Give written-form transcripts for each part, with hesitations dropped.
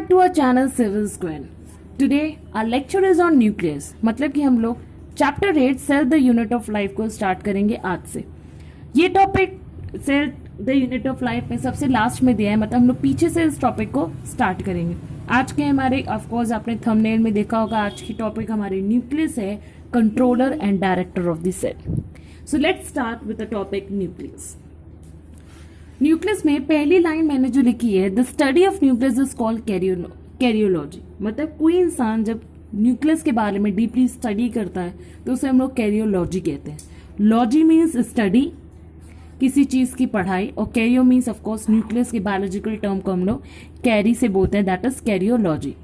back to our channel Civil Square. Today our lecture is on nucleus. मतलब कि हम लोग chapter 8 cell the unit of life को start करेंगे आज से. ये topic cell the unit of life में सबसे लास्ट में दिया है, मतलब हम लोग पीछे से इस टॉपिक को स्टार्ट करेंगे. आज के हमारे ऑफकोर्स आपने थंबनेल में देखा होगा, आज की टॉपिक हमारी न्यूक्लियस है, controller and director of the cell. So let's start with the topic nucleus. Nucleus में पहली लाइन मैंने जो लिखी है, the study of nucleus is called karyology. मतलब कोई इंसान जब न्यूक्लियस के बारे में डीपली स्टडी करता है तो उसे हम लोग कैरियोलॉजी कहते हैं. लॉजी मीन्स स्टडी, किसी चीज की पढ़ाई, और कैरियो मीन्स ऑफकोर्स न्यूक्लियस के बायोलॉजिकल टर्म को हम लोग कैरी से बोलते हैं, दैट इज कैरियोलॉजी.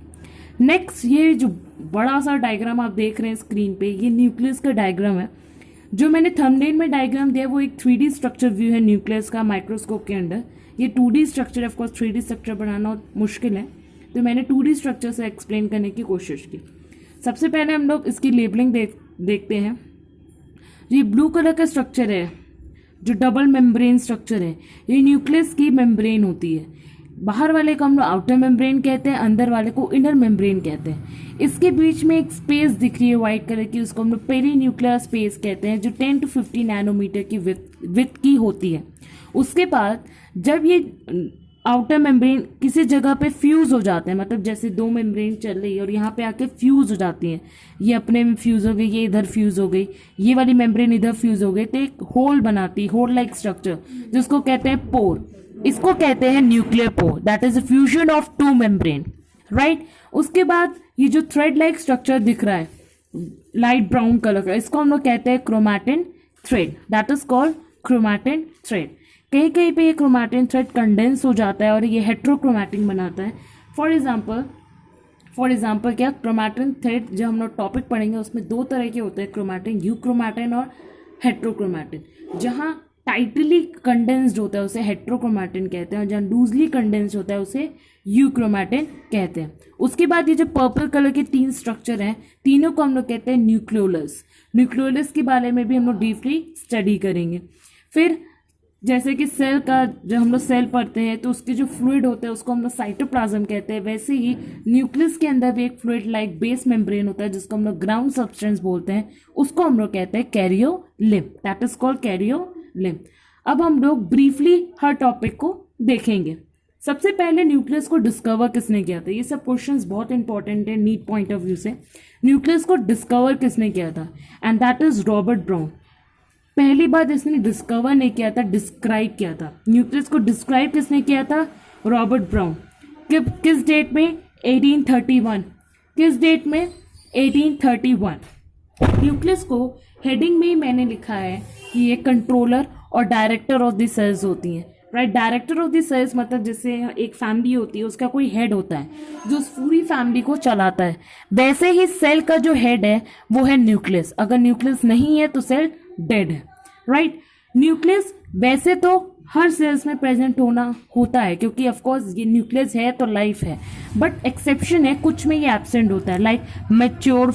नेक्स्ट, ये जो बड़ा सा डायग्राम आप देख रहे हैं स्क्रीन पे, ये न्यूक्लियस का डायग्राम है. जो मैंने थंबनेल में डायग्राम दिया वो एक 3D स्ट्रक्चर व्यू है न्यूक्लियस का माइक्रोस्कोप के अंडर. ये 2D स्ट्रक्चर है, ऑफकोर्स 3D स्ट्रक्चर बनाना मुश्किल है, तो मैंने 2D स्ट्रक्चर से एक्सप्लेन करने की कोशिश की. सबसे पहले हम लोग इसकी लेबलिंग देखते हैं. ये ब्लू कलर का स्ट्रक्चर है जो डबल मेम्ब्रेन स्ट्रक्चर है, ये न्यूक्लियस की मेम्ब्रेन होती है. बाहर वाले को हम लोग आउटर मेम्ब्रेन कहते हैं, अंदर वाले को इनर मेम्ब्रेन कहते हैं. इसके बीच में एक स्पेस दिख रही है व्हाइट कलर की, उसको हम लोग पेरीन्यूक्लियर स्पेस कहते हैं, जो 10 to 50 नैनोमीटर की विड्थ की होती है. उसके बाद जब ये आउटर मेम्ब्रेन किसी जगह पे फ्यूज हो जाते हैं, मतलब जैसे दो मेम्ब्रेन चल रही है और यहाँ पे आके फ्यूज हो जाती हैं, ये अपने में फ्यूज हो गई, ये इधर फ्यूज हो गई, ये वाली मेम्ब्रेन इधर फ्यूज हो गई, तो एक होल बनाती, होल लाइक स्ट्रक्चर, जिसको कहते हैं पोर. इसको कहते हैं nuclear pore, that is fusion of two membrane, right. उसके बाद ये जो थ्रेड लाइक स्ट्रक्चर दिख रहा है लाइट ब्राउन कलर का, इसको हम लोग कहते हैं chromatin thread, that is called chromatin thread. कहीं कहीं पे ये क्रोमैटिन थ्रेड कंडेंस हो जाता है और ये हेट्रोक्रोमैटिन बनाता है. फॉर एग्जाम्पल क्या, क्रोमैटिन थ्रेड जो हम लोग टॉपिक पढ़ेंगे उसमें दो तरह के होते हैं, क्रोमैटिन, यूक्रोमैटिन और हेट्रोक्रोमैटिन. जहाँ टाइटली कंडेंस्ड होता है उसे हेट्रोक्रोमैटिन कहते हैं, और जहाँ लूजली कंडेंस्ड होता है उसे यूक्रोमैटिन कहते हैं. उसके बाद ये जो पर्पल कलर के तीन स्ट्रक्चर हैं, तीनों को हम लोग कहते हैं न्यूक्लियोलस. न्यूक्लियोलस के बारे में भी हम लोग डीपली स्टडी करेंगे. फिर जैसे कि सेल का, जब हम लोग सेल पढ़ते हैं तो उसके जो फ्लूइड होता है उसको हम लोग साइटोप्लाज्म कहते हैं, वैसे ही न्यूक्लियस के अंदर भी एक फ्लूइड लाइक बेस मेम्ब्रेन होता है जिसको हम लोग ग्राउंड सब्सटेंस बोलते हैं, उसको हम लोग कहते हैं कैरियोलिम, दैट इज कॉल्ड कैरियोलिम. अब हम लोग ब्रीफली हर टॉपिक को देखेंगे. सबसे पहले न्यूक्लियस को डिस्कवर किसने किया था, ये सब क्वेश्चंस बहुत इंपॉर्टेंट है नीट पॉइंट ऑफ व्यू से. न्यूक्लियस को डिस्कवर किसने किया था, and that is Robert brown. पहली बार इसने डिस्कवर नहीं किया था, डिस्क्राइब किया था. न्यूक्लियस को डिस्क्राइब किसने किया था, रॉबर्ट ब्राउन. किस डेट में, 1831. किस डेट में, 1831. न्यूक्लियस को हेडिंग में ही मैंने लिखा है कि ये कंट्रोलर और डायरेक्टर ऑफ द सेल्स होती हैं, right. Director of the cells मतलब जैसे एक फैमिली होती है, उसका कोई हेड होता है जो उस पूरी फैमिली को चलाता है, वैसे ही सेल का जो हेड है वो है न्यूक्लियस. अगर न्यूक्लियस नहीं है तो सेल डेड है, राइट. न्यूक्लियस वैसे तो हर सेल्स में प्रेजेंट होता है, क्योंकि ऑफकोर्स ये न्यूक्लियस है तो लाइफ है, बट एक्सेप्शन है, कुछ में ये एब्सेंट होता है, like mature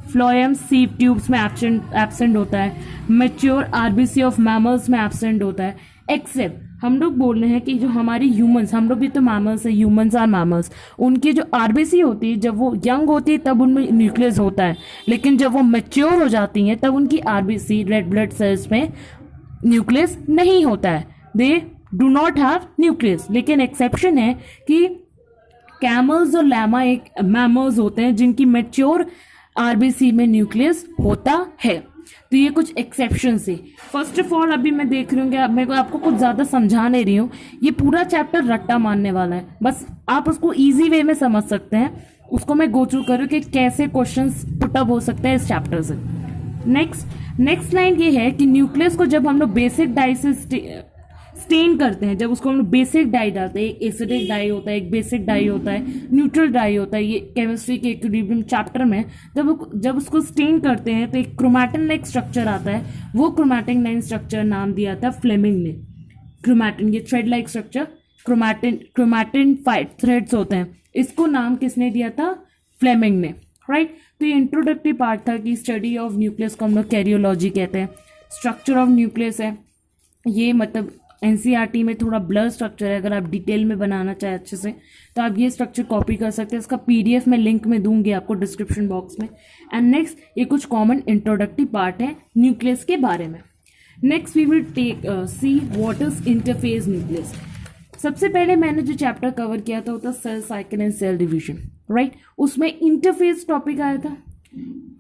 phloem sieve tubes में एब्सेंट होता है, मैच्योर आरबीसी ऑफ मैमल्स में एब्सेंट होता है. एक्सेप्ट हम लोग बोल रहे हैं कि जो हमारी ह्यूमंस, हम लोग भी तो मैमल्स है, ह्यूमंस आर मैमल्स, उनकी जो आरबीसी होती है जब वो यंग होती है तब उनमें न्यूक्लियस होता है, लेकिन जब वो मैच्योर हो जाती हैं तब उनकी आरबीसी रेड ब्लड सेल्स में न्यूक्लियस नहीं होता है, they do not have nucleus. लेकिन एक्सेप्शन है कि कैमल्स और लैमा एक मैमल्स होते हैं जिनकी मैच्योर आरबीसी में न्यूक्लियस होता है. तो ये कुछ एक्सेप्शन से. फर्स्ट ऑफ ऑल अभी मैं देख रही हूँ, मैं आपको कुछ ज़्यादा समझा नहीं रही हूँ, ये पूरा चैप्टर रट्टा मारने वाला है, बस आप उसको इजी वे में समझ सकते हैं. उसको मैं गो थ्रू करूँ कि कैसे क्वेश्चंस पुट अप हो सकते हैं इस चैप्टर से. नेक्स्ट लाइन ये है कि न्यूक्लियस को जब हम लोग बेसिक डाई से स्टेन करते हैं, जब उसको हम लोग बेसिक डाई डालते हैं, एक एसिडिक डाई होता है, एक बेसिक डाई होता है, न्यूट्रल डाई होता है, ये केमिस्ट्री के इक्विलिब्रियम चैप्टर में जब उसको स्टेन करते हैं तो एक क्रोमैटिन लाइक स्ट्रक्चर आता है, वो क्रोमैटिन लाइन स्ट्रक्चर नाम दिया था फ्लेमिंग ने. क्रोमैटिन, ये thread like structure, chromatin 5 threads होते हैं, इसको नाम किसने दिया था, फ्लेमिंग ने, राइट. तो ये इंट्रोडक्टरी पार्ट था कि स्टडी ऑफ न्यूक्लियस को हम लोग कैरियोलॉजी कहते हैं. स्ट्रक्चर ऑफ न्यूक्लियस है ये, मतलब एनसीईआरटी में थोड़ा ब्लर स्ट्रक्चर है, अगर आप डिटेल में बनाना चाहे अच्छे से तो आप ये स्ट्रक्चर कॉपी कर सकते हैं। इसका पीडीएफ मैं लिंक में दूंगी आपको डिस्क्रिप्शन बॉक्स में। एंड नेक्स्ट ये कुछ कॉमन इंट्रोडक्टिव पार्ट है न्यूक्लियस के बारे में। Next we will see what is interphase nucleus. सबसे पहले मैंने जो चैप्टर कवर किया था वो था cell cycle and cell division, right. उसमें इंटरफेस टॉपिक आया था।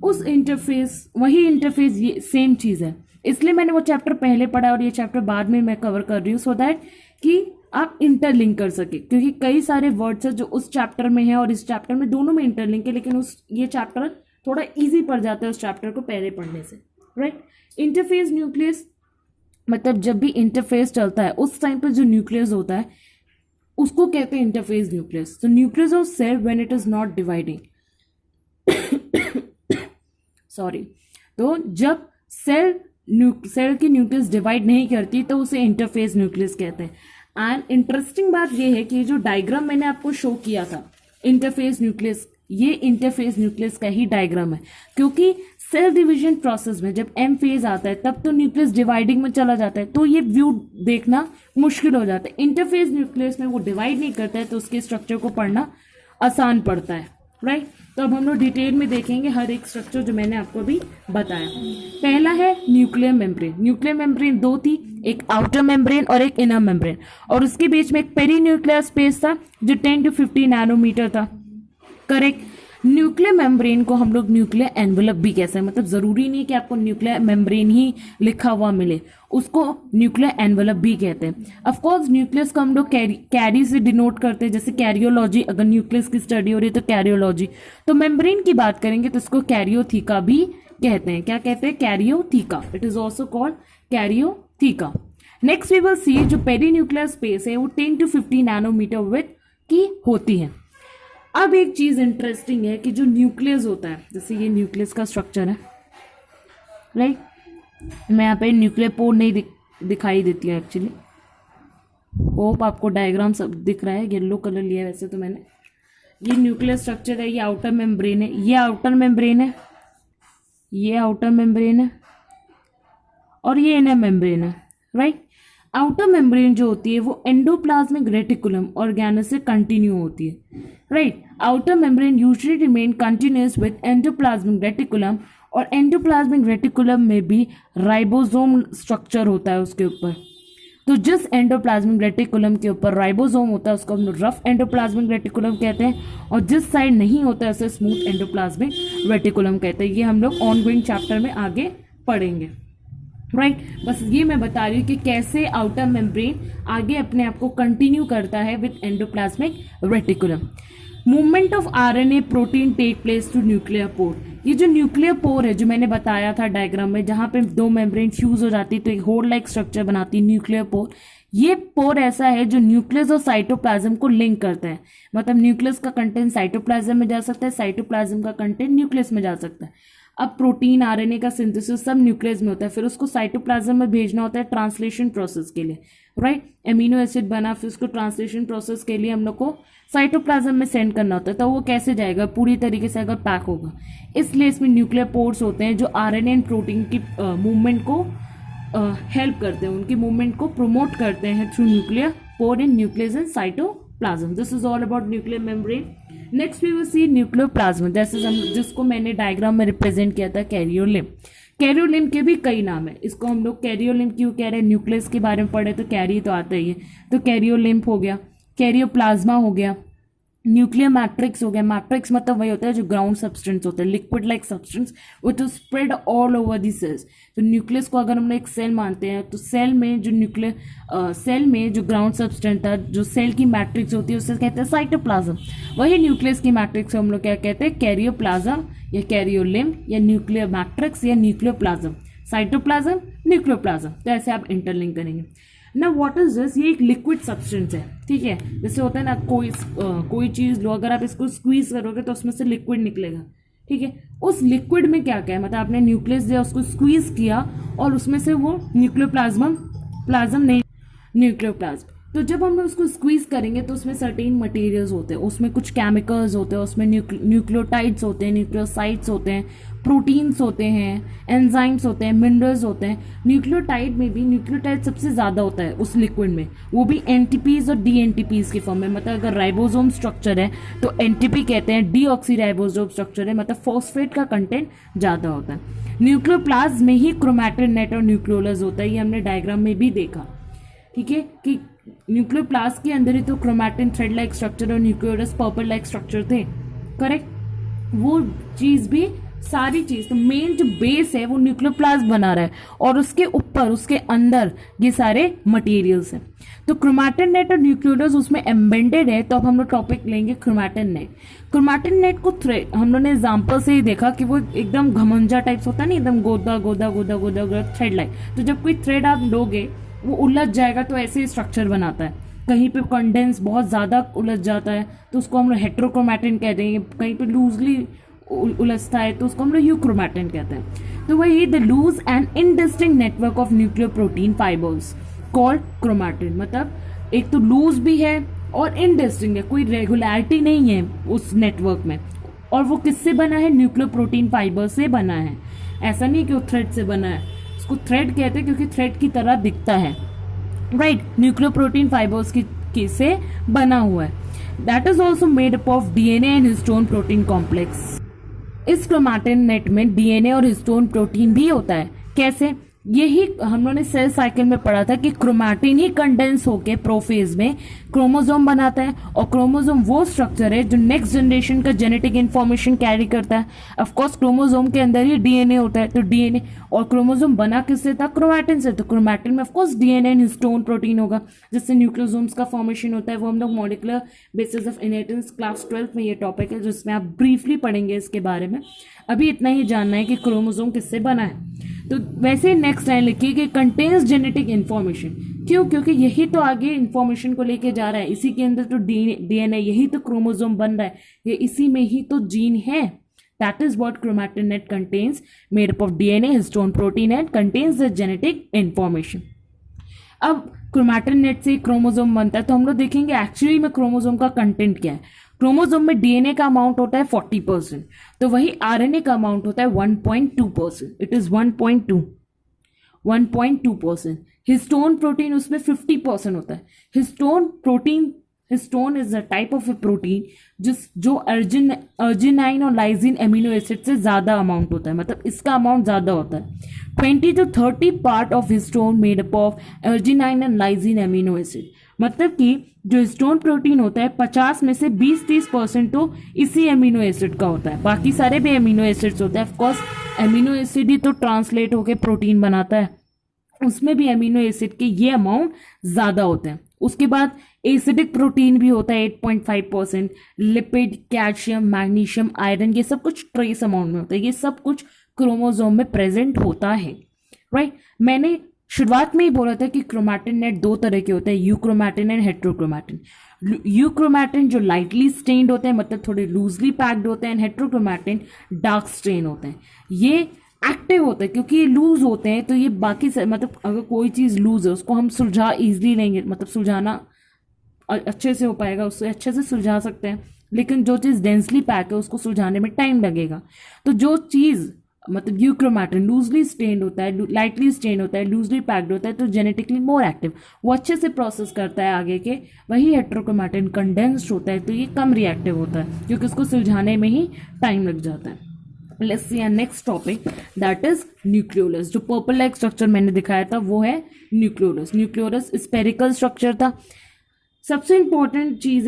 उस इंटरफेस, वही इंटरफेस ये सेम चीज़ है, इसलिए मैंने वो चैप्टर पहले पढ़ा और ये चैप्टर बाद में मैं कवर कर रही हूँ, सो दैट कि आप इंटरलिंक कर सके, क्योंकि कई सारे वर्ड्स है जो उस चैप्टर में है और इस चैप्टर में, दोनों में इंटरलिंक है, लेकिन ये चैप्टर थोड़ा ईजी पड़ जाता है उस चैप्टर को पहले पढ़ने से, राइट। इंटरफेस न्यूक्लियस मतलब जब भी इंटरफेस चलता है उस टाइम पर जो न्यूक्लियस होता है उसको कहते हैं इंटरफेस न्यूक्लियस। तो nucleus of cell when it is not dividing sorry, तो जब सेल की न्यूक्लियस डिवाइड नहीं करती तो उसे इंटरफेस न्यूक्लियस कहते हैं। एंड इंटरेस्टिंग बात यह है कि ये जो डायग्राम मैंने आपको शो किया था इंटरफेस न्यूक्लियस, ये इंटरफेस न्यूक्लियस का ही डायग्राम है, क्योंकि सेल डिवीजन प्रोसेस में जब एम फेज आता है तब तो न्यूक्लियस डिवाइडिंग में चला जाता है, तो ये व्यू देखना मुश्किल हो जाता है। इंटरफेस न्यूक्लियस में वो डिवाइड नहीं करता है तो उसके स्ट्रक्चर को पढ़ना आसान पड़ता है, राइट। तो अब हम लोग डिटेल में देखेंगे हर एक स्ट्रक्चर जो मैंने आपको अभी बताया। पहला है न्यूक्लियर मेम्ब्रेन। न्यूक्लियर मेम्ब्रेन दो थी, एक आउटर मेम्ब्रेन और एक इनर मेम्ब्रेन, और उसके बीच में एक पेरीन्यूक्लियर स्पेस था जो 10 to 50 नैनोमीटर था, करेक्ट। न्यूक्लियर मेम्ब्रेन को हम लोग न्यूक्लियर एनवेलप भी कहते हैं, मतलब जरूरी नहीं कि आपको न्यूक्लियर मेम्ब्रेन ही लिखा हुआ मिले, उसको न्यूक्लियर एनवेलप भी कहते हैं। ऑफ कोर्स न्यूक्लियस को हम लोग कैरी से डिनोट करते हैं, जैसे कैरियोलॉजी, अगर न्यूक्लियस की स्टडी हो रही है तो कैरियोलॉजी। तो मेम्ब्रेन की बात करेंगे तो इसको कैरियोथीका भी कहते हैं। क्या कहते हैं? Karyotheca. It is also called karyotheca. Next we will see जो पेरीन्यूक्लियर स्पेस है वो 10 to 50 नैनोमीटर विड्थ की होती है। अब एक चीज इंटरेस्टिंग है कि जो न्यूक्लियस होता है, जैसे ये न्यूक्लियस का स्ट्रक्चर है, राइट। मैं यहाँ पे न्यूक्लियर पोर नहीं दिखाई देती है एक्चुअली, होप आपको डायग्राम सब दिख रहा है। येलो कलर लिया है वैसे तो मैंने। ये न्यूक्लियर स्ट्रक्चर है, ये आउटर मेम्ब्रेन है, ये आउटर मेम्ब्रेन है, ये आउटर मेम्ब्रेन है और ये इनर मेम्ब्रेन है, राइट। आउटर मेम्ब्रेन जो होती है वो एंडोप्लाज्मिक रेटिकुलम ऑर्गेनस से कंटिन्यू होती है, right. Outer membrane usually remain continuous with endoplasmic reticulum, और एंडोप्लाज्मिक रेटिकुलम में भी राइबोसोम स्ट्रक्चर होता है उसके ऊपर। तो जिस एंडोप्लाज्मिक रेटिकुलम के ऊपर राइबोसोम होता है उसको हम लोग रफ एंडोप्लाज्मिक रेटिकुलम कहते हैं, और जिस साइड नहीं होता है उसे स्मूथ एंडोप्लाज्मिक रेटिकुलम कहते हैं। ये हम लोग ऑनगोइंग चैप्टर में आगे पढ़ेंगे, राइट। बस ये मैं बता रही हूँ कि कैसे आउटर मेम्ब्रेन आगे अपने आप को कंटिन्यू करता है with endoplasmic reticulum. Movement of RNA protein take place to nuclear pore. ये जो न्यूक्लियर पोर है जो मैंने बताया था डायग्राम में, जहाँ पे दो मेम्ब्रेन फ्यूज हो जाती है तो एक होल लाइक स्ट्रक्चर बनाती है न्यूक्लियर पोर। ये पोर ऐसा है जो न्यूक्लियस और साइटोप्लाज्म को लिंक करता है, मतलब न्यूक्लियस का कंटेंट साइटोप्लाज्म में जा सकता है, साइटोप्लाज्म का कंटेंट न्यूक्लियस में जा सकता है। अब प्रोटीन आरएनए का सिंथेसिस सब न्यूक्लियस में होता है, फिर उसको साइटोप्लाज्म में भेजना होता है ट्रांसलेशन प्रोसेस के लिए, राइट। एमिनो एसिड बना, फिर उसको ट्रांसलेशन प्रोसेस के लिए हम लोग को साइटोप्लाज्म में सेंड करना होता है। तो वो कैसे जाएगा? पूरी तरीके से अगर पैक होगा, इसलिए इसमें न्यूक्लियर पोर्स होते हैं जो आरएनए एंड प्रोटीन की मूवमेंट को हेल्प करते हैं, उनकी मूवमेंट को प्रमोट करते हैं through nuclear pore in nucleus and cytoplasm. This is all about nuclear membrane. Next we will see nucleoplasm, जैसे जिसको मैंने डायग्राम में रिप्रेजेंट किया था कैरियोलिम्ब। कैरियोलिम्ब के भी कई नाम है, इसको हम लोग कैरियोलिम्ब क्यों कह रहे हैं? न्यूक्लियस के बारे में पढ़े तो कैरी तो आता ही है, तो कैरियोलिम्ब हो गया, कैरियोप्लाज्मा हो गया, न्यूक्लियर मैट्रिक्स हो गया। मैट्रिक्स मतलब वही होता है जो ग्राउंड सब्सटेंस होता है, liquid like substance which is spread all over the cells. तो न्यूक्लियस को अगर हम लोग एक सेल मानते हैं तो सेल में जो सेल में जो ग्राउंड सब्सटेंस था, जो सेल की मैट्रिक्स होती है उसे कहते हैं साइटोप्लाज्म। वही न्यूक्लियस की मैट्रिक्स हम लोग क्या कहते हैं? कैरियोप्लाज्म या कैरियोलिम्ब या न्यूक्लियर मैट्रिक्स या न्यूक्लियोप्लाज्म। साइटोप्लाज्म, न्यूक्लियोप्लाज्म, तो ऐसे आप इंटरलिंक करेंगे ना। What is this? ये एक लिक्विड सब्सटेंस है, ठीक है। जैसे होता है ना, कोई चीज लो, अगर आप इसको स्क्वीज करोगे तो उसमें से लिक्विड निकलेगा, ठीक है। उस लिक्विड में क्या क्या है? मतलब आपने न्यूक्लियस दिया, उसको स्क्वीज किया और उसमें से वो न्यूक्लियोप्लाज्म नहीं, न्यूक्लियोप्लाज्म, तो जब हम लोग उसको स्क्वीज करेंगे तो उसमें सर्टेन मटेरियल्स होते हैं, उसमें कुछ केमिकल्स होते हैं, उसमें न्यूक्लियोटाइड्स होते हैं, न्यूक्लियोसाइड्स होते हैं, प्रोटीन्स होते हैं, एंजाइम्स होते हैं, मिनरल्स होते हैं। न्यूक्लियोटाइड में भी न्यूक्लियोटाइड सबसे ज़्यादा होता है उस लिक्विड में, वो भी एनटीपीज और डीएनटीपीज की फॉर्म में। मतलब अगर राइबोसोम स्ट्रक्चर है तो एनटीपी कहते हैं, डीऑक्सीराइबोसोम स्ट्रक्चर है मतलब फॉस्फेट का कंटेंट ज़्यादा होता है। न्यूक्लियोप्लाज्म में ही क्रोमैटिन नेट और न्यूक्लियोलस होता है, ये हमने डायग्राम में भी देखा। ठीक है कि न्यूक्लियोप्लास्ट के अंदर ही तो क्रोमैटिन थ्रेड लाइक स्ट्रक्चर और न्यूक्लियोलस पर्पल लाइक स्ट्रक्चर थे, करेक्ट। वो चीज भी सारी चीज तो मेन जो बेस है वो न्यूक्लियोप्लास्ट बना रहा है और उसके ऊपर उसके अंदर ये सारे मटेरियल्स हैं। तो क्रोमैटिन नेट और न्यूक्लियोलस उसमें एम्बेडेड है। तो अब हम लोग टॉपिक लेंगे क्रोमैटिन नेट। क्रोमैटिन नेट को थ्रेड हम लोगों ने एग्जाम्पल से ही देखा कि वो एकदम घमंजा टाइप्स होता है ना, एकदम गोदा गोदा गोदा गोदा गोदा थ्रेड लाइक। तो जब कोई थ्रेड आप लोगे वो उलझ जाएगा तो ऐसे ही स्ट्रक्चर बनाता है। कहीं पे कंडेंस बहुत ज़्यादा उलझ जाता है तो उसको हम लोग हेट्रोक्रोमैटिन कहते हैं। कहीं पे लूजली उलझता है तो उसको हम लोग यूक्रोमैटिन कहते हैं। तो वही the loose and indistinct network of nucleoprotein fibres called chromatin. मतलब एक तो लूज भी है और इनडिस्टिंक्ट है, कोई रेगुलरिटी नहीं है उस नेटवर्क में। और वो किससे बना है? न्यूक्लियोप्रोटीन फाइबर से बना है। ऐसा नहीं कि वो थ्रेड से बना है, उसको थ्रेड कहते हैं क्योंकि थ्रेड की तरह दिखता है, राइट। न्यूक्लियोप्रोटीन फाइबर्स की से बना हुआ है। That is also made up of DNA and histone protein complex. इस क्रोमैटिन नेट में डीएनए और हिस्टोन प्रोटीन भी होता है। कैसे? यही हम लोगों ने सेल साइकिल में पढ़ा था कि क्रोमैटिन ही कंडेंस होके प्रोफेज में क्रोमोसोम बनाता है और क्रोमोसोम वो स्ट्रक्चर है जो नेक्स्ट जनरेशन का जेनेटिक इंफॉर्मेशन कैरी करता है। ऑफ कोर्स क्रोमोसोम के अंदर ही डीएनए होता है, तो डीएनए और क्रोमोसोम बना किससे था? क्रोमैटिन से। तो क्रोमैटिन में of course DNA and histone protein होगा जिससे न्यूक्लियोसोम्स का फॉर्मेशन होता है। वो हम लोग molecular basis of inheritance class 12 में ये टॉपिक है जिसमें आप ब्रीफली पढ़ेंगे इसके बारे में। अभी इतना ही जानना है कि क्रोमोसोम किससे बना है। तो वैसे ही नेक्स्ट लाइन लिखिए कि कंटेन्स जेनेटिक इन्फॉर्मेशन। क्यों? क्योंकि यही तो आगे इन्फॉर्मेशन को लेके जा रहा है। इसी के अंदर तो डीएनए, यही तो क्रोमोसोम बन रहा है, ये इसी में ही तो जीन है। That is what chromatin net contains, made up of DNA, histone protein and contains the genetic information. अब क्रोमैटिन नेट से क्रोमोसोम बनता है तो हम लोग देखेंगे एक्चुअली में क्रोमोसोम का कंटेंट क्या है। क्रोमोसोम में डीएनए का अमाउंट होता है 40%, तो वही आरएनए का अमाउंट होता है 1.2%। It is 1.2%। हिस्टोन प्रोटीन उसमें 50% होता है। Histone is a type of A protein जो अर्जिनाइन और लाइसिन एमिनो एसिड से ज्यादा अमाउंट होता है, मतलब इसका अमाउंट ज्यादा होता है। 20 to 30 part of histone made up of arginine and lysine amino acid. मतलब कि जो हिस्टोन प्रोटीन होता है 50 में से 20-30% तो इसी एमिनो एसिड का होता है, बाकी सारे भी एमिनो एसिड्स होते हैं। ऑफकोर्स एमिनो एसिड ही तो ट्रांसलेट होकर प्रोटीन बनाता है, उसमें भी एमिनो एसिड के ये अमाउंट ज़्यादा होते हैं। उसके बाद एसिडिक प्रोटीन भी होता है 8.5%। लिपिड, कैल्शियम, मैग्नीशियम, आयरन, ये सब कुछ ट्रेस अमाउंट में होता है। ये सब कुछ क्रोमोसोम में प्रेजेंट होता है, राइट। मैंने शुरुआत में ही बोला था कि क्रोमैटिन नेट दो तरह के होते हैं, यूक्रोमैटिन एंड हेट्रोक्रोमैटिन। यूक्रोमैटिन जो लाइटली स्टेन्ड होते हैं, मतलब थोड़े लूजली पैक्ड होते हैं, एंड हेट्रोक्रोमैटिन डार्क स्टेन होते हैं। ये एक्टिव होते हैं क्योंकि ये लूज होते हैं, तो ये बाकी से मतलब अगर कोई चीज़ लूज है उसको हम सुलझा ईजिली लेंगे, मतलब सुलझाना अच्छे से हो पाएगा, उससे अच्छे से सुलझा सकते हैं। लेकिन जो चीज़ डेंसली पैक है उसको सुलझाने में टाइम लगेगा। तो जो चीज़ मतलब यूक्रोमैटिन लूजली स्टेन्ड होता है, लाइटली स्टेन्ड होता है, लूजली पैक्ड होता है, तो जेनेटिकली मोर एक्टिव, वो अच्छे से प्रोसेस करता है आगे के। वही हेट्रोक्रोमैटिन कंडेंस्ड होता है तो ये कम रिएक्टिव होता है क्योंकि उसको सुलझाने में ही टाइम लग जाता है। Let's see next topic, that is nucleolus. जो पर्पल लाइक स्ट्रक्चर मैंने दिखाया था वो है न्यूक्लियोलस। न्यूक्लियोलस स्पेरिकल स्ट्रक्चर था। सबसे इंपॉर्टेंट चीज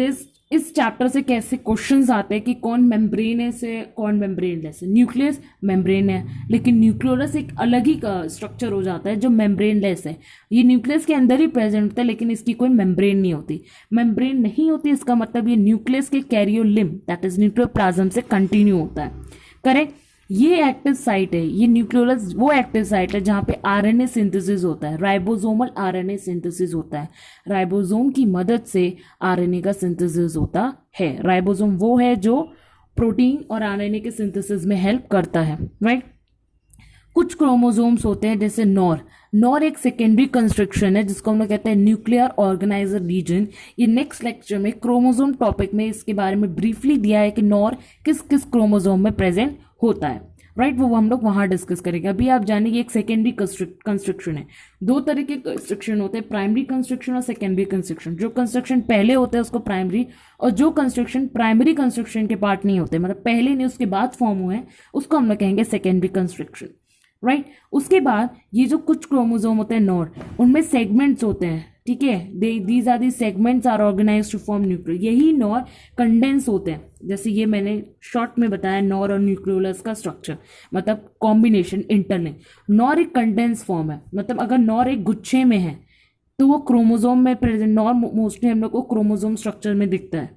इस चैप्टर से कैसे क्वेश्चंस आते हैं कि कौन मेम्ब्रेन है से कौन मेम्ब्रेनलेस है। न्यूक्लियस मेम्ब्रेन है, लेकिन न्यूक्लियोलस एक अलग ही स्ट्रक्चर हो जाता है जो मेम्ब्रेनलेस है। ये न्यूक्लियस के अंदर ही प्रेजेंट होता है लेकिन इसकी कोई मेम्ब्रेन नहीं होती। मेम्ब्रेन नहीं होती इसका मतलब ये न्यूक्लियस के कैरियोलिम दैट इज न्यूक्लियोप्लाज्म से कंटिन्यू होता है, करेक्ट। ये एक्टिव साइट है, ये न्यूक्लियोलस वो एक्टिव साइट है जहाँ पे आरएनए सिंथेसिस होता है, राइबोसोमल आरएनए सिंथेसिस होता है। राइबोसोम की मदद से आरएनए का सिंथेसिस होता है। राइबोसोम वो है जो प्रोटीन और आरएनए के सिंथेसिस में हेल्प करता है, राइट। कुछ क्रोमोसोम्स होते हैं जैसे नॉर एक सेकेंडरी कंस्ट्रक्शन है जिसको हम लोग कहते हैं न्यूक्लियर ऑर्गेनाइजर रीजन। ये नेक्स्ट लेक्चर में क्रोमोसोम टॉपिक में इसके बारे में ब्रीफली दिया है कि नॉर किस किस क्रोमोसोम में प्रेजेंट होता है, राइट। वो हम लोग वहां डिस्कस करेंगे। अभी आप जानेंगे एक सेकेंडरी कंस्ट्रक्शन है। दो तरह के कंस्ट्रक्शन होते हैं, प्राइमरी कंस्ट्रक्शन और सेकेंडरी कंस्ट्रक्शन। जो कंस्ट्रक्शन पहले होता है उसको प्राइमरी, और जो कंस्ट्रक्शन प्राइमरी कंस्ट्रक्शन के पार्ट नहीं होते, मतलब पहले नहीं उसके बाद फॉर्म हुए हैं, उसको हम लोग कहेंगे सेकेंडरी कंस्ट्रक्शन, राइट। उसके बाद ये जो कुछ क्रोमोसोम होते हैं नॉर, उनमें सेगमेंट्स होते हैं, ठीक है। These are the segments are organised to form nucleus. यही नॉर कंडेंस होते हैं, जैसे ये मैंने शॉर्ट में बताया नॉर और न्यूक्लियोलस का स्ट्रक्चर, मतलब कॉम्बिनेशन, इंटरलिंक। नॉर एक कंडेंस फॉर्म है, मतलब अगर नॉर एक गुच्छे में है तो वो क्रोमोसोम में प्रेजेंट, नॉर मोस्टली हम लोग को क्रोमोसोम स्ट्रक्चर में दिखता है,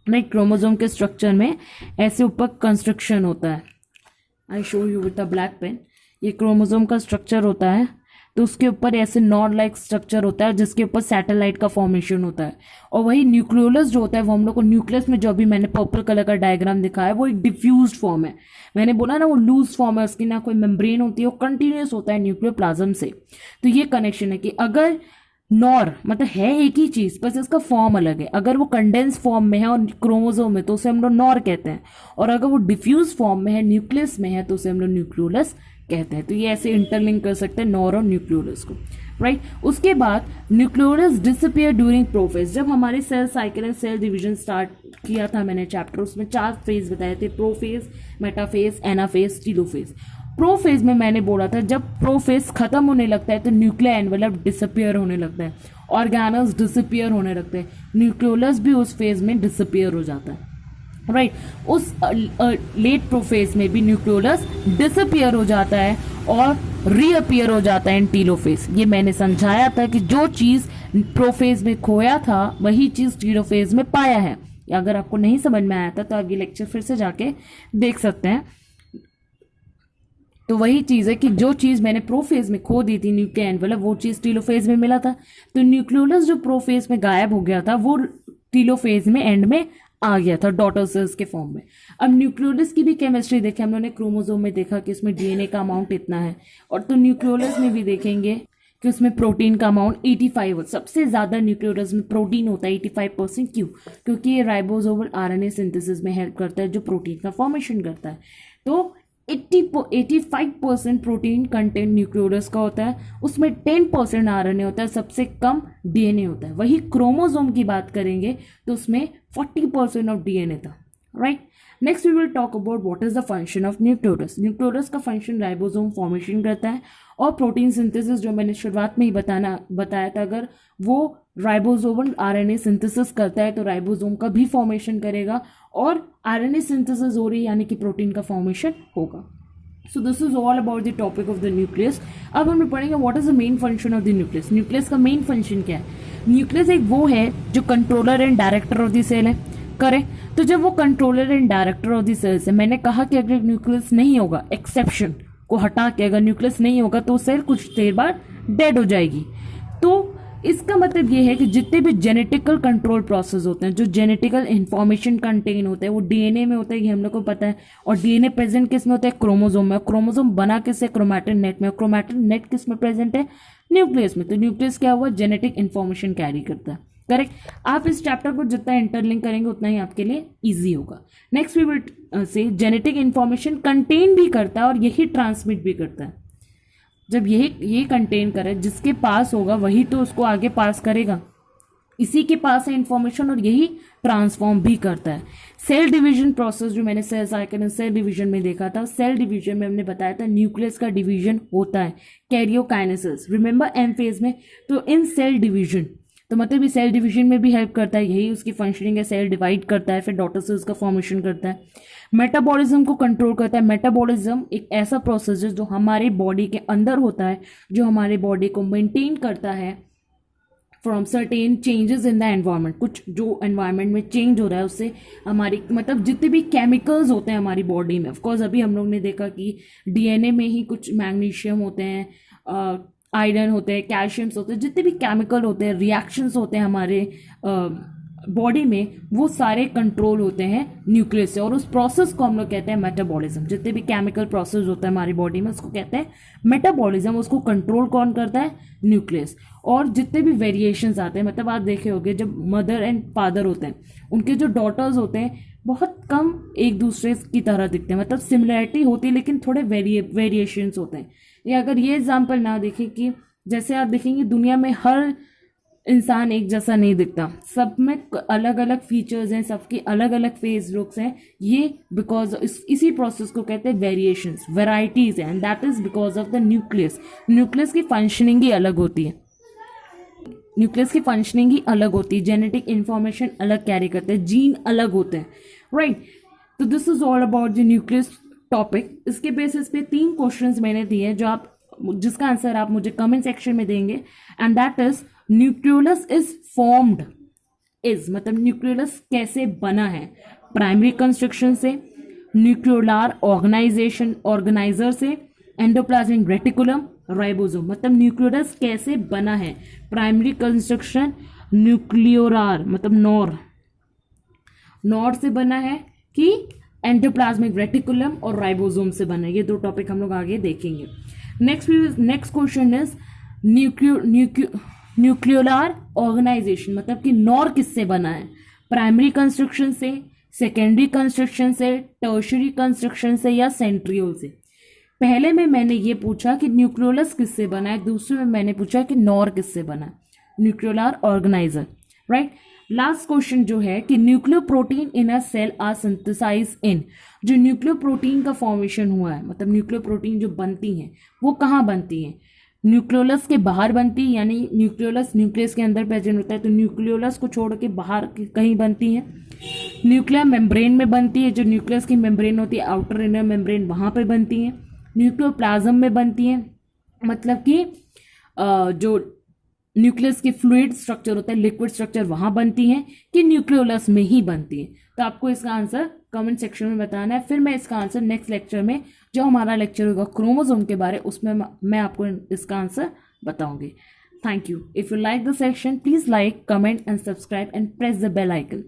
राइट। क्रोमोसोम के स्ट्रक्चर में ऐसे ऊपर कंस्ट्रक्शन होता है। I show you with the black pen. ये क्रोमोसोम का स्ट्रक्चर होता है, तो उसके ऊपर ऐसे नॉड लाइक स्ट्रक्चर होता है जिसके ऊपर सैटेलाइट का फॉर्मेशन होता है। और वही न्यूक्लियोलस जो होता है वो हम लोग को न्यूक्लियस में, जो अभी मैंने पर्पल कलर का डायग्राम दिखाया है, वो एक डिफ्यूज्ड फॉर्म है। मैंने बोला ना वो लूज फॉर्म है, उसकी ना कोई मेम्ब्रेन होती है, वो कंटिन्यूस होता है न्यूक्लियोप्लाज्म से। तो ये कनेक्शन है कि अगर नॉर मतलब है एक ही चीज, बस इसका फॉर्म अलग है। अगर वो कंडेंस फॉर्म में है और क्रोमोसोम में तो उसे हम लोग नॉर कहते हैं, और अगर वो डिफ्यूज फॉर्म में है, न्यूक्लियस में है, तो उसे हम लोग न्यूक्लियोलस कहते हैं। तो ये ऐसे इंटरलिंक कर सकते हैं नॉर और न्यूक्लियोलस को, राइट। उसके बाद न्यूक्लियोलस डिसअपियर ड्यूरिंग प्रोफेज। जब हमारे cell cycle and cell division start किया था मैंने चैप्टर, उसमें 4 फेज बताए थे, prophase, metaphase, anaphase, telophase. Prophase में मैंने बोला था जब प्रोफेज खत्म होने लगता है तो न्यूक्लियर एनवेलप डिसअपियर होने लगता है, ऑर्गेनल्स डिसअपियर होने लगते हैं, न्यूक्लियोलस भी उस फेज में डिसअपियर हो जाता है, राइट। उस लेट प्रोफेज में भी न्यूक्लियोलस डिसअपियर हो जाता है और रीअपियर हो जाता है इन टीलोफेज। ये मैंने समझाया था कि जो चीज प्रोफेज में खोया था वही चीज टीलोफेज में पाया है। अगर आपको नहीं समझ में आया था तो आप ये लेक्चर फिर से जाके देख सकते हैं। तो वही चीज है कि जो चीज मैंने प्रोफेज में खो दी थी न्यूक्लियर एनवेलप, वो चीज टीलोफेज में मिला था। तो न्यूक्लियोलस जो प्रोफेज में गायब हो गया था वो टीलोफेज में एंड में आ गया था डॉटर सेल्स के फॉर्म में। अब न्यूक्लियोलस की भी केमिस्ट्री देखें हम लोगों ने, क्रोमोसोम में देखा कि उसमें डीएनए का अमाउंट इतना है, और तो न्यूक्लियोलस में भी देखेंगे कि उसमें प्रोटीन का अमाउंट 85 है। सबसे ज्यादा न्यूक्लियोलस में प्रोटीन होता है 85%। क्यों? क्योंकि ये राइबोसोमल आरएनए सिंथेसिस में हेल्प करता है जो प्रोटीन का फॉर्मेशन करता है। तो 85% प्रोटीन कंटेंट न्यूक्लियोलस का होता है, उसमें 10% आरएनए होता है, सबसे कम डीएनए होता है। वही क्रोमोसोम की बात करेंगे तो उसमें 40% ऑफ डीएनए था, right. Next we will talk about what is the function of nucleolus. Nucleolus का फंक्शन राइबोसोम फॉर्मेशन करता है और प्रोटीन सिंथेसिस, जो मैंने शुरुआत में ही बताया था, अगर वो राइबोसोमल आरएनए सिंथेसिस करता है तो राइबोसोम का भी फॉर्मेशन करेगा और आरएनए सिंथेसिस हो रही है यानी कि प्रोटीन का फॉर्मेशन होगा। So this is all about the topic of the nucleus. अब हम पढ़ेंगे what is the main function of the nucleus. Nucleus का मेन फंक्शन क्या है? न्यूक्लियस एक वो है जो controller and director of the cell है, करें। तो जब वो controller and director of the cell है, मैंने कहा कि अगर न्यूक्लियस नहीं होगा, एक्सेप्शन को हटा के अगर न्यूक्लियस नहीं होगा तो सेल कुछ देर बाद डेड हो जाएगी। तो इसका मतलब ये है कि जितने भी जेनेटिकल कंट्रोल प्रोसेस होते हैं, जो जेनेटिकल इंफॉर्मेशन कंटेन होते हैं, वो डीएनए में होता है, ये हम लोग को पता है। और डीएनए प्रेजेंट किस में होता है? क्रोमोसोम में। क्रोमोसोम बना किससे? क्रोमैटिन नेट में। क्रोमैटिन नेट किस में प्रेजेंट है? न्यूक्लियस में। तो न्यूक्लियस क्या हुआ? जेनेटिक इंफॉर्मेशन कैरी करता है, करेक्ट। आप इस चैप्टर को जितना इंटरलिंक करेंगे उतना ही आपके लिए इजी होगा। Next we will see genetic information contain भी करता है और यही ट्रांसमिट भी करता है। जब ये कंटेन करे, जिसके पास होगा वही तो उसको आगे पास करेगा, इसी के पास है इंफॉर्मेशन और यही ट्रांसफॉर्म भी करता है। सेल डिवीजन प्रोसेस जो मैंने सेल साइकिल सेल डिवीजन में देखा था, सेल डिवीजन में हमने बताया था न्यूक्लियस का डिवीजन होता है कैरियोकाइनेसिस, रिमेंबर एम फेज में। तो इन सेल डिवीजन, तो मतलब ये सेल डिवीजन में भी हेल्प करता है, यही उसकी फंक्शनिंग है। सेल डिवाइड करता है, फिर डॉटर सेल्स का फॉर्मेशन करता है। मेटाबॉलिज्म को कंट्रोल करता है। मेटाबॉलिज्म एक ऐसा प्रोसेस है जो हमारे बॉडी के अंदर होता है, जो हमारे बॉडी को मेंटेन करता है from certain changes in the environment. कुछ जो एनवायरनमेंट में चेंज हो रहा है उससे हमारी मतलब जितने भी केमिकल्स होते हैं हमारी बॉडी में, ऑफकोर्स अभी हम लोग ने देखा कि डीएनए में ही कुछ मैग्नीशियम होते हैं, आयरन होते हैं, कैल्शियम्स होते हैं, जितने भी केमिकल होते हैं, रिएक्शंस होते हैं हमारे बॉडी में वो सारे कंट्रोल होते हैं न्यूक्लियस से, और उस प्रोसेस को हम लोग कहते हैं मेटाबॉलिज्म। जितने भी केमिकल प्रोसेस होता है हमारी बॉडी में उसको कहते हैं मेटाबॉलिज्म। उसको कंट्रोल कौन करता है? न्यूक्लियस। और जितने भी वेरिएशंस आते हैं, मतलब आप देखे होंगे जब मदर एंड फादर होते हैं उनके जो डॉटर्स होते हैं बहुत कम एक दूसरे की तरह दिखते हैं, मतलब सिमिलैरिटी होती है लेकिन थोड़े वेरिएशंस होते हैं। या अगर ये एग्जाम्पल ना देखें कि जैसे आप देखेंगे दुनिया में हर इंसान एक जैसा नहीं दिखता, सब में अलग अलग फीचर्स हैं, सबकी अलग अलग फेस लुक्स हैं। ये बिकॉज इसी प्रोसेस को कहते हैं वेरिएशंस, वेराइटीज हैं, and that is because of the nucleus. Nucleus की फंक्शनिंग ही अलग होती है, न्यूक्लियस की फंक्शनिंग ही अलग होती है, जेनेटिक इंफॉर्मेशन अलग कैरी करते हैं, जीन अलग होते हैं, राइट। तो this is all about the nucleus topic. इसके बेसिस पे 3 क्वेश्चंस मैंने दिए हैं जिसका आंसर आप मुझे कमेंट सेक्शन में देंगे, and that is nucleolus is formed is, मतलब न्यूक्लियोलस कैसे बना है? प्राइमरी कंस्ट्रक्शन से, न्यूक्लियोलार ऑर्गेनाइजर से, एंडोप्लाज्मिक रेटिकुलम, राइबोसोम। मतलब न्यूक्लियोलस कैसे बना है? प्राइमरी कंस्ट्रक्शन न्यूक्लियोलार मतलब नॉर से बना है कि एंडोप्लाज्मिक रेटिकुलम और राइबोसोम से बना है। ये 2 टॉपिक हम लोग आगे देखेंगे। नेक्स्ट क्वेश्चन इज न्यूक्लियोलार ऑर्गेनाइजेशन, मतलब कि नॉर किससे बना है? प्राइमरी कंस्ट्रक्शन से, सेकेंडरी कंस्ट्रक्शन से, टर्शरी कंस्ट्रक्शन से, या सेंट्रियोल से। पहले में मैंने ये पूछा कि न्यूक्लियोलस किससे बना है, दूसरे में मैंने पूछा कि नॉर किससे बना है, nucleolar organiser, right. Last question जो है कि nucleoprotein in a cell are synthesise in, जो न्यूक्लियो प्रोटीन का फॉर्मेशन हुआ है, मतलब न्यूक्लियो प्रोटीन जो बनती हैं वो कहाँ बनती हैं? न्यूक्लियोलस के बाहर बनती है, यानी न्यूक्लियोलस न्यूक्लियस के अंदर प्रेजेंट होता है तो न्यूक्लियोलस को छोड़ के बाहर कहीं बनती है। न्यूक्लियर मेम्ब्रेन में बनती है, जो न्यूक्लियस की मेम्ब्रेन होती है आउटर इनर मेम्ब्रेन वहाँ पे बनती है। न्यूक्लियोप्लाज्म में बनती है, मतलब कि जो न्यूक्लियस की फ्लूइड स्ट्रक्चर होता है, लिक्विड स्ट्रक्चर, वहाँ बनती हैं कि न्यूक्लियोलस में ही बनती है। तो आपको इसका आंसर कमेंट सेक्शन में बताना है। फिर मैं इसका आंसर नेक्स्ट लेक्चर में, जो हमारा लेक्चर होगा क्रोमोसोम के बारे, उसमें मैं आपको इसका आंसर बताऊंगी। Thank you. If you like the section, please like, comment and subscribe and press the bell icon.